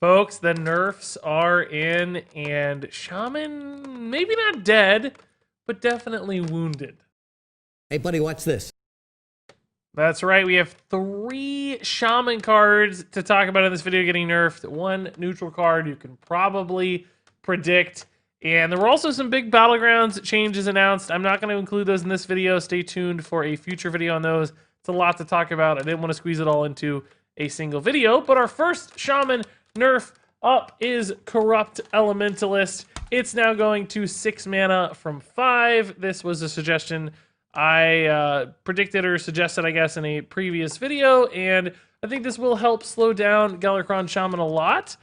Folks, the nerfs are in, and Shaman, maybe not dead, but definitely wounded. Hey, buddy, watch this. That's right, we have 3 Shaman cards to talk about in this video getting nerfed. 1 neutral card you can probably predict. And there were also some big Battlegrounds changes announced. I'm not going to include those in this video. Stay tuned for a future video on those. It's a lot to talk about. I didn't want to squeeze it all into a single video. But our first Shaman nerf up is Corrupt Elementalist. It's now going to 6 mana from 5. This was a suggestion I predicted or suggested, I guess, in a previous video, and I think this will help slow down Galakrond Shaman a lot,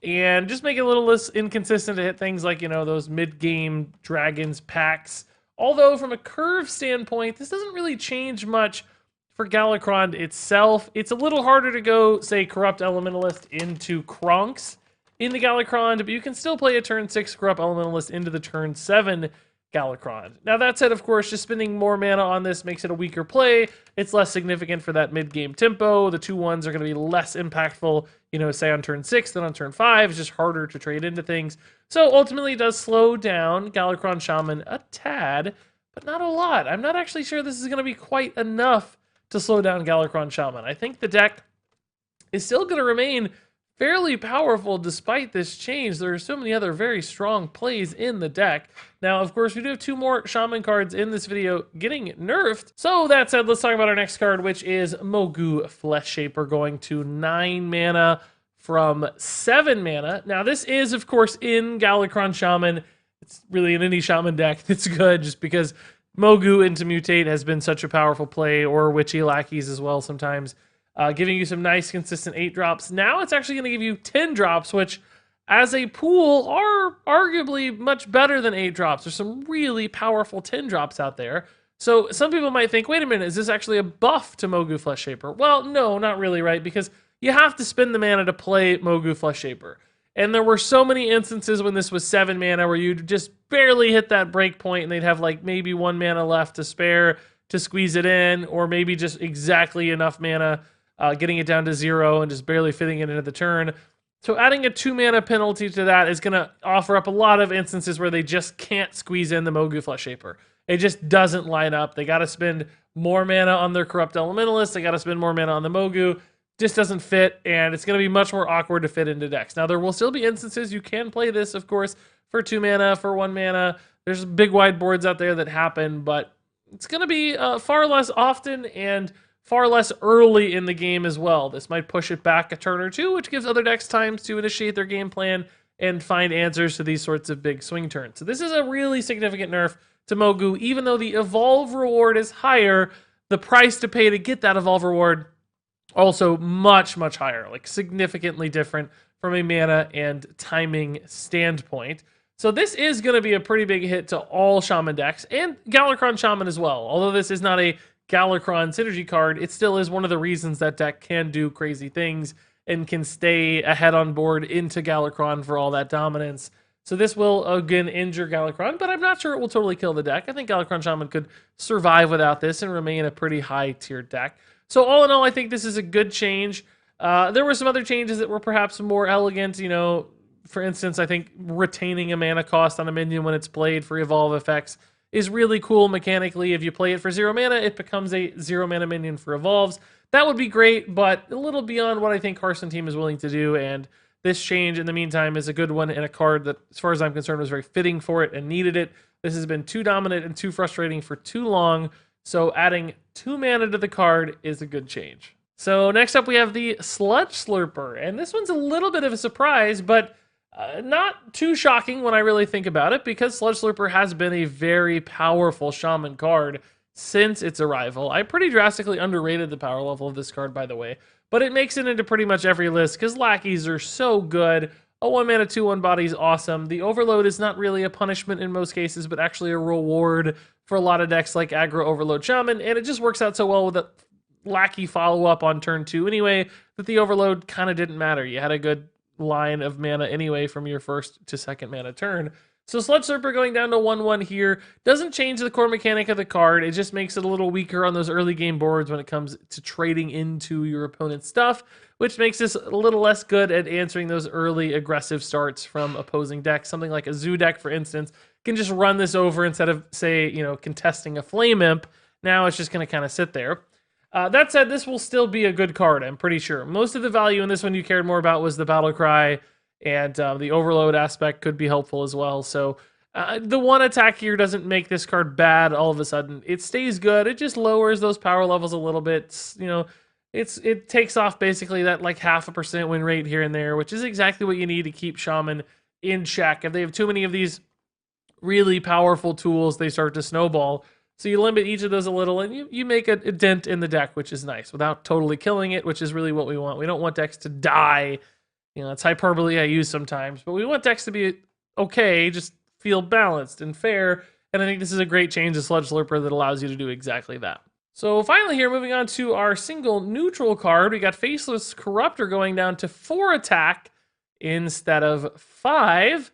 and just make it a little less inconsistent to hit things like, you know, those mid-game dragons packs. Although, from a curve standpoint, this doesn't really change much for Galakrond itself. It's a little harder to go, say, Corrupt Elementalist into Kronks in the Galakrond, but you can still play a turn 6 Corrupt Elementalist into the turn 7 Galakrond. Now that said, of course, just spending more mana on this makes it a weaker play. It's less significant for that mid-game tempo. The 2/1s are going to be less impactful, you know, say on turn 6 than on turn 5. It's just harder to trade into things. So ultimately it does slow down Galakrond Shaman a tad, but not a lot. I'm not actually sure this is going to be quite enough to slow down Galakrond Shaman. I think the deck is still going to remain fairly powerful despite this change. There are so many other very strong plays in the deck. Now, of course, we do have 2 more Shaman cards in this video getting nerfed. So that said, let's talk about our next card, which is Mogu Flesh Shaper, going to 9 mana from 7 mana. Now, this is, of course, in Galakrond Shaman. It's really in any Shaman deck that's good, just because Mogu into Mutate has been such a powerful play, or Witchy Lackeys as well sometimes. Giving you some nice, consistent 8 drops. Now it's actually going to give you 10 drops, which, as a pool, are arguably much better than 8 drops. There's some really powerful 10 drops out there. So some people might think, wait a minute, is this actually a buff to Mogu Flesh Shaper? Well, no, not really, right? Because you have to spend the mana to play Mogu Flesh Shaper. And there were so many instances when this was 7 mana where you'd just barely hit that break point and they'd have like maybe 1 mana left to spare to squeeze it in, or maybe just exactly enough mana, getting it down to 0 and just barely fitting it into the turn. So adding a 2 mana penalty to that is going to offer up a lot of instances where they just can't squeeze in the Mogu Flesh Shaper. It just doesn't line up. They got to spend more mana on their Corrupt Elementalist. They got to spend more mana on the Mogu. Just doesn't fit, and it's going to be much more awkward to fit into decks. Now, there will still be instances you can play this, of course, for 2 mana, for 1 mana. There's big wide boards out there that happen, but it's going to be far less often and far less early in the game as well. This might push it back a turn or 2, which gives other decks time to initiate their game plan and find answers to these sorts of big swing turns. So this is a really significant nerf to Mogu. Even though the Evolve reward is higher, the price to pay to get that Evolve reward also much, much higher, like significantly different from a mana and timing standpoint. So this is going to be a pretty big hit to all Shaman decks, and Galakrond Shaman as well. Although this is not a Galakrond synergy card, it still is one of the reasons that deck can do crazy things and can stay ahead on board into Galakrond for all that dominance. So this will again injure Galakrond, but I'm not sure it will totally kill the deck. I think Galakrond Shaman could survive without this and remain a pretty high tier deck. So all in all, I think this is a good change. There were some other changes that were perhaps more elegant. You know, for instance, I think retaining a mana cost on a minion when it's played for evolve effects is really cool mechanically. If you play it for 0 mana, it becomes a 0 mana minion for evolves. That would be great, but a little beyond what I think Hearthstone team is willing to do, and this change in the meantime is a good one and a card that, as far as I'm concerned, was very fitting for it and needed it. This has been too dominant and too frustrating for too long, so adding 2 mana to the card is a good change. So next up we have the Sludge Surfer, and this one's a little bit of a surprise, but not too shocking when I really think about it, because Sludge Surfer has been a very powerful Shaman card since its arrival. I pretty drastically underrated the power level of this card, by the way, but it makes it into pretty much every list because lackeys are so good. A 1 mana 2/1 body is awesome. The overload is not really a punishment in most cases, but actually a reward for a lot of decks like Aggro Overload Shaman, and it just works out so well with a lackey follow-up on turn 2 anyway, that the overload kind of didn't matter. You had a good line of mana anyway from your first to second mana turn. So Sludge Surfer going down to 1/1 here doesn't change the core mechanic of the card. It just makes it a little weaker on those early game boards when it comes to trading into your opponent's stuff, which makes this a little less good at answering those early aggressive starts from opposing decks. Something like a Zoo deck, for instance, can just run this over instead of, say, contesting a Flame Imp. Now it's just going to kind of sit there. That said, this will still be a good card, I'm pretty sure. Most of the value in this one you cared more about was the Battle Cry, and the Overload aspect could be helpful as well. So the one attack here doesn't make this card bad all of a sudden. It stays good. It just lowers those power levels a little bit. It takes off basically that like 0.5% win rate here and there, which is exactly what you need to keep Shaman in check. If they have too many of these really powerful tools, they start to snowball. So you limit each of those a little, and you make a dent in the deck, which is nice, without totally killing it, which is really what we want. We don't want decks to die. It's hyperbole I use sometimes, but we want decks to be okay, just feel balanced and fair, and I think this is a great change to Sludge Surfer that allows you to do exactly that. So finally here, moving on to our single neutral card, we got Faceless Corruptor going down to 4 attack instead of 5,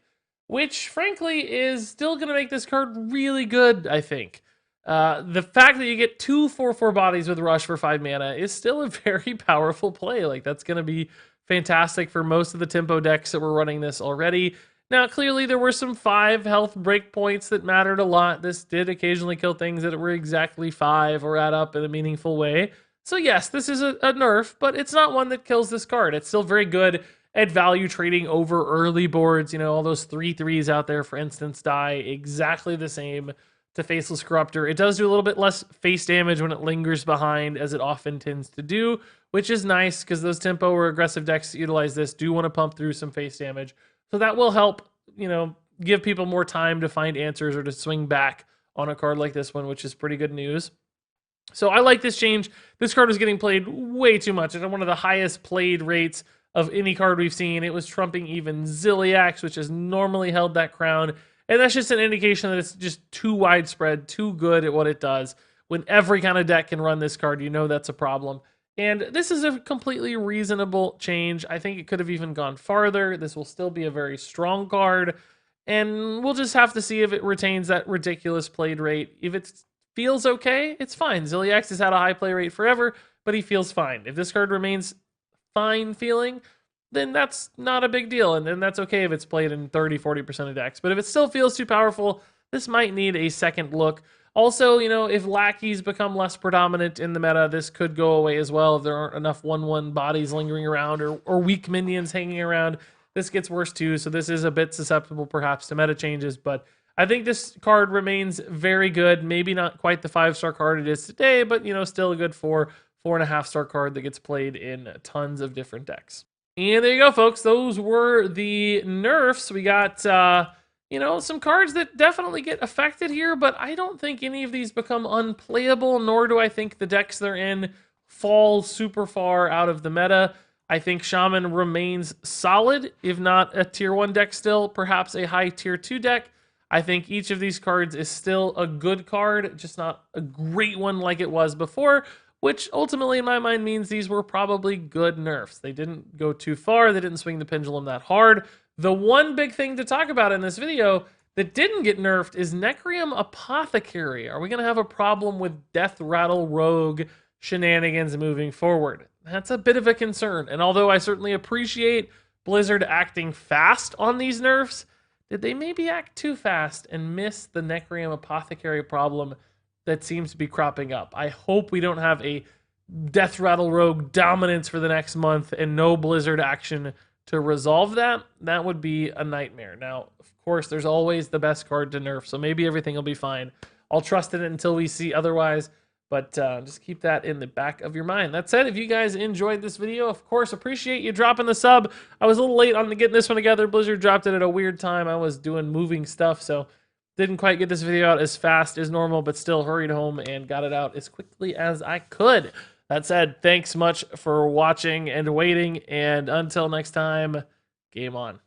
which frankly is still going to make this card really good, I think. The fact that you get 2 4/4 bodies with Rush for 5 mana is still a very powerful play. Like, that's going to be fantastic for most of the tempo decks that were running this already. Now, clearly there were some 5 health breakpoints that mattered a lot. This did occasionally kill things that were exactly 5 or add up in a meaningful way. So yes, this is a nerf, but it's not one that kills this card. It's still very good at value trading over early boards. All those 3/3s out there, for instance, die exactly the same to Faceless Corruptor. It does do a little bit less face damage when it lingers behind, as it often tends to do, which is nice because those tempo or aggressive decks that utilize this do want to pump through some face damage. So that will help, give people more time to find answers or to swing back on a card like this one, which is pretty good news. So I like this change. This card was getting played way too much. It's one of the highest played rates of any card we've seen. It was trumping even Zilliax, which has normally held that crown. And that's just an indication that it's just too widespread, too good at what it does. When every kind of deck can run this card, that's a problem. And this is a completely reasonable change. I think it could have even gone farther. This will still be a very strong card. And we'll just have to see if it retains that ridiculous played rate. If it feels okay, it's fine. Zilliax has had a high play rate forever, but he feels fine. If this card remains fine feeling, then that's not a big deal, and then that's okay if it's played in 30-40% of decks. But if it still feels too powerful, this might need a second look. Also, if lackeys become less predominant in the meta, this could go away as well. If there aren't enough 1/1 bodies lingering around or weak minions hanging around, this gets worse too. So this is a bit susceptible perhaps to meta changes, but I think this card remains very good. Maybe not quite the 5-star card it is today, but still a good 4.5-star card that gets played in tons of different decks. And there you go, folks. Those were the nerfs. We got, some cards that definitely get affected here, but I don't think any of these become unplayable, nor do I think the decks they're in fall super far out of the meta. I think Shaman remains solid, if not a tier 1 deck still, perhaps a high tier 2 deck. I think each of these cards is still a good card, just not a great one like it was before, which ultimately in my mind means these were probably good nerfs. They didn't go too far. They didn't swing the pendulum that hard. The one big thing to talk about in this video that didn't get nerfed is Necreum Apothecary. Are we going to have a problem with Death Rattle Rogue shenanigans moving forward? That's a bit of a concern. And although I certainly appreciate Blizzard acting fast on these nerfs, did they maybe act too fast and miss the Necreum Apothecary problem that seems to be cropping up? I hope we don't have a Death Rattle Rogue dominance for the next month and no Blizzard action to resolve that. That would be a nightmare. Now, of course, there's always the best card to nerf, so maybe everything will be fine. I'll trust in it until we see otherwise, but just keep that in the back of your mind. That said, if you guys enjoyed this video, of course, appreciate you dropping the sub. I was a little late on getting this one together. Blizzard dropped it at a weird time. I was doing moving stuff, so didn't quite get this video out as fast as normal, but still hurried home and got it out as quickly as I could. That said, thanks much for watching and waiting, and until next time, game on.